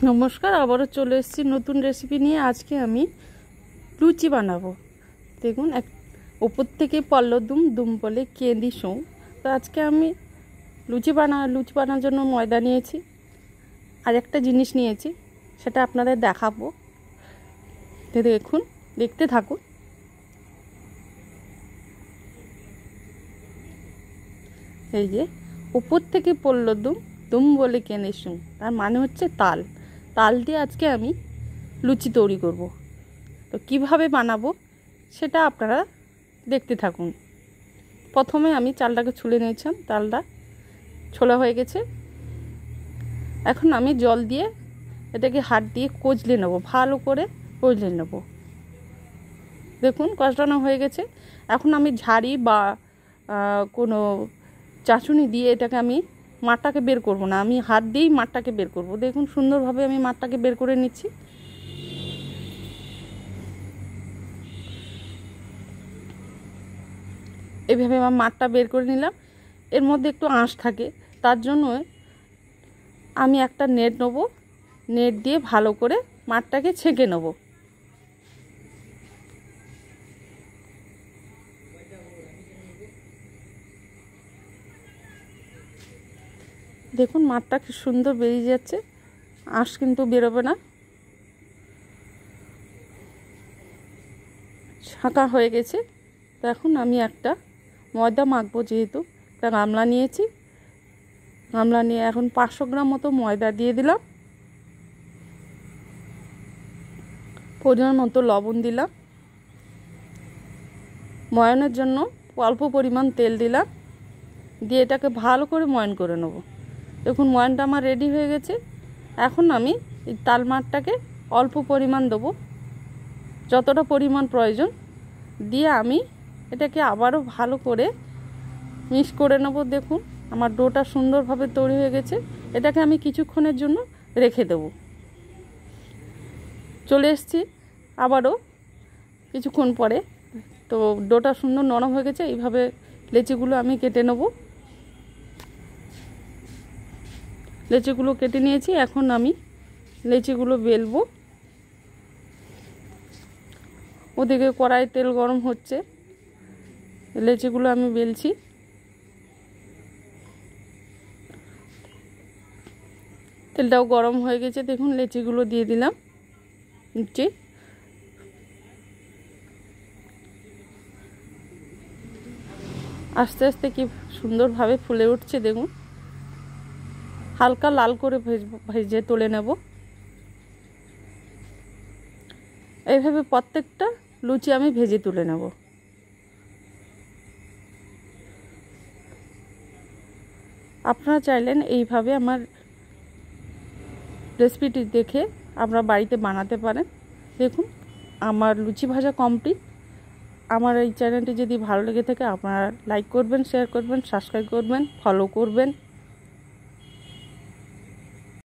নমস্কার, আবারও চলে এসেছি নতুন রেসিপি নিয়ে। আজকে আমি লুচি বানাবো। দেখুন, ওপর থেকে পল্ল দুম দুম বলে কেঁদি শোঁ। তো আজকে আমি লুচি বানানোর জন্য ময়দা নিয়েছি, আর একটা জিনিস নিয়েছি, সেটা আপনাদের দেখাবো। দেখুন, দেখতে থাকুন। এই যে ওপর থেকে পল্ল দুম দুম বলে কেঁদে শোঁ, তার মানে হচ্ছে তাল। তাল দিয়ে আজকে আমি লুচি তৈরি করব। তো কিভাবে বানাবো সেটা আপনারা দেখতে থাকুন। প্রথমে আমি চালটাকে ছুলে নিয়েছিলাম, চালটা ছোলা হয়ে গেছে। এখন আমি জল দিয়ে এটাকে হাত দিয়ে কচলে নেব, ভালো করে কচলে নেব। দেখুন, কচলানো হয়ে গেছে। এখন আমি ঝাড়ি বা কোনো চাটুনি দিয়ে এটাকে আমি মাঠটাকে বের করব না, আমি হাত দিয়েই মাঠটাকে বের করব। দেখুন, সুন্দরভাবে আমি মাঠটাকে বের করে নিচ্ছি। এইভাবে আমার মাঠটা বের করে নিলাম। এর মধ্যে একটু আঁশ থাকে, তার জন্য আমি একটা নেট নেব, নেট দিয়ে ভালো করে মাঠটাকে ছেঁকে নেব। দেখুন, মাঠটা কি সুন্দর বেরিয়ে যাচ্ছে, আঁশ কিন্তু বেরোবে না। ছাঁকা হয়ে গেছে। তো এখন আমি একটা ময়দা মাখবো, যেহেতু একটা গামলা নিয়েছি। গামলা নিয়ে এখন 500 গ্রাম মতো ময়দা দিয়ে দিলাম, পরিমাণ মতো লবণ দিলাম, ময়ানের জন্য অল্প পরিমাণ তেল দিলাম, দিয়ে এটাকে ভালো করে ময়ান করে নেব। দেখুন, ময়ানটা আমার রেডি হয়ে গেছে। এখন আমি এই তাল মাঠটাকে অল্প পরিমাণ দেবো, যতটা পরিমাণ প্রয়োজন, দিয়ে আমি এটাকে আবারও ভালো করে মিক্স করে নেব। দেখুন, আমার ডোটা সুন্দরভাবে তৈরি হয়ে গেছে। এটাকে আমি কিছুক্ষণের জন্য রেখে দেব। চলে এসেছি আবারও কিছুক্ষণ পরে। তো ডোটা সুন্দর নরম হয়ে গেছে। এইভাবে লেচিগুলো আমি কেটে নেব। লেচিগুলো কেটে নিয়েছি, এখন আমি লেচিগুলো বেলবো। ওদিকে কড়াই তেল গরম হচ্ছে, লেচিগুলো আমি বেলছি। তেলটাও গরম হয়ে গেছে। দেখুন, লেচিগুলো দিয়ে দিলাম নিচে। আস্তে আস্তে কি সুন্দরভাবে ফুলে উঠছে। দেখুন, হালকা লাল করে ভেজে তুলে নেব। এইভাবে প্রত্যেকটা লুচি আমি ভেজে তুলে নেব। আপনারা চাইলেন এইভাবে আমার রেসিপিটি দেখে আপনারা বাড়িতে বানাতে পারেন। দেখুন, আমার লুচি ভাজা কমপ্লিট। আমার এই চ্যানেলটি যদি ভালো লেগে থাকে, আপনারা লাইক করবেন, শেয়ার করবেন, সাবস্ক্রাইব করবেন, ফলো করবেন।